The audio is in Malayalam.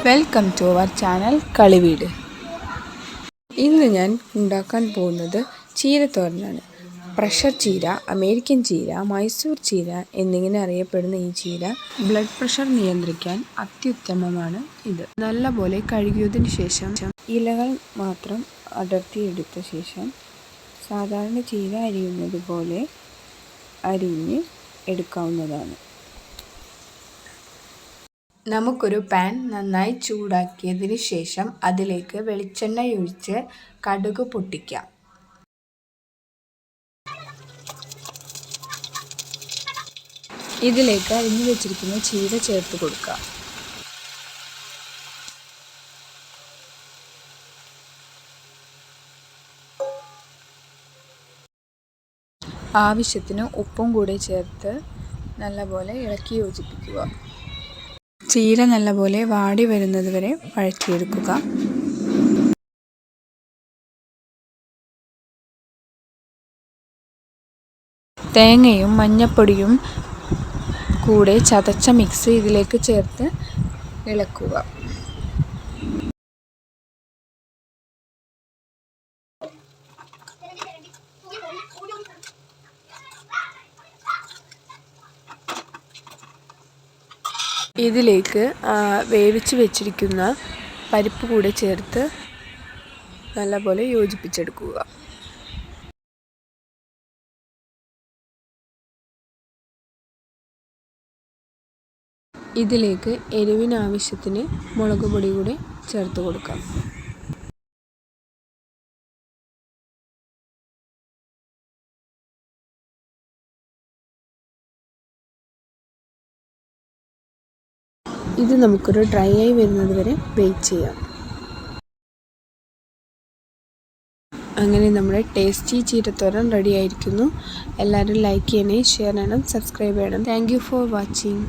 വെൽക്കം ടു അവർ ചാനൽ കളിവീട്. ഇന്ന് ഞാൻ ഉണ്ടാക്കാൻ പോകുന്നത് ചീരത്തോരനാണ്. പ്രഷർ ചീര, അമേരിക്കൻ ചീര, മൈസൂർ ചീര എന്നിങ്ങനെ അറിയപ്പെടുന്ന ഈ ചീര ബ്ലഡ് പ്രഷർ നിയന്ത്രിക്കാൻ അത്യുത്തമമാണ്. ഇത് നല്ലപോലെ കഴുകിയതിന് ശേഷം ഇലകൾ മാത്രം അടർത്തിയെടുത്ത ശേഷം സാധാരണ ചീര അരിയുന്നത് പോലെ അരിഞ്ഞ് എടുക്കാവുന്നതാണ്. നമുക്കൊരു പാൻ നന്നായി ചൂടാക്കിയതിന് ശേഷം അതിലേക്ക് വെളിച്ചെണ്ണ ഒഴിച്ച് കടുക് പൊട്ടിക്കാം. ഇതിലേക്ക് അരിഞ്ഞു വെച്ചിരിക്കുന്ന ചീര ചേർത്ത് കൊടുക്കാം. ആവശ്യത്തിന് ഉപ്പും കൂടെ ചേർത്ത് നല്ലപോലെ ഇളക്കി യോജിപ്പിക്കുക. ചീര നല്ലപോലെ വാടി വരുന്നത് വരെ വഴറ്റിയെടുക്കുക. തേങ്ങയും മഞ്ഞൾപ്പൊടിയും കൂടെ ചതച്ച മിക്സ് ഇതിലേക്ക് ചേർത്ത് ഇളക്കുക. ഇതിലേക്ക് വേവിച്ച് വെച്ചിരിക്കുന്ന പരിപ്പ് കൂടെ ചേർത്ത് നല്ലപോലെ യോജിപ്പിച്ചെടുക്കുക. ഇതിലേക്ക് എരിവിനാവശ്യത്തിന് മുളക് പൊടി കൂടെ ചേർത്ത് കൊടുക്കാം. ഇത് നമുക്കൊരു ഡ്രൈ ആയി വരുന്നത് വരെ വെയിറ്റ് ചെയ്യാം. അങ്ങനെ നമ്മുടെ ടേസ്റ്റി ചീരത്തോരൻ റെഡി ആയിരിക്കുന്നു. എല്ലാവരും ലൈക്ക് ചെയ്യണേ, ഷെയർ ചെയ്യണം, സബ്സ്ക്രൈബ് ചെയ്യണം. Thank you for watching.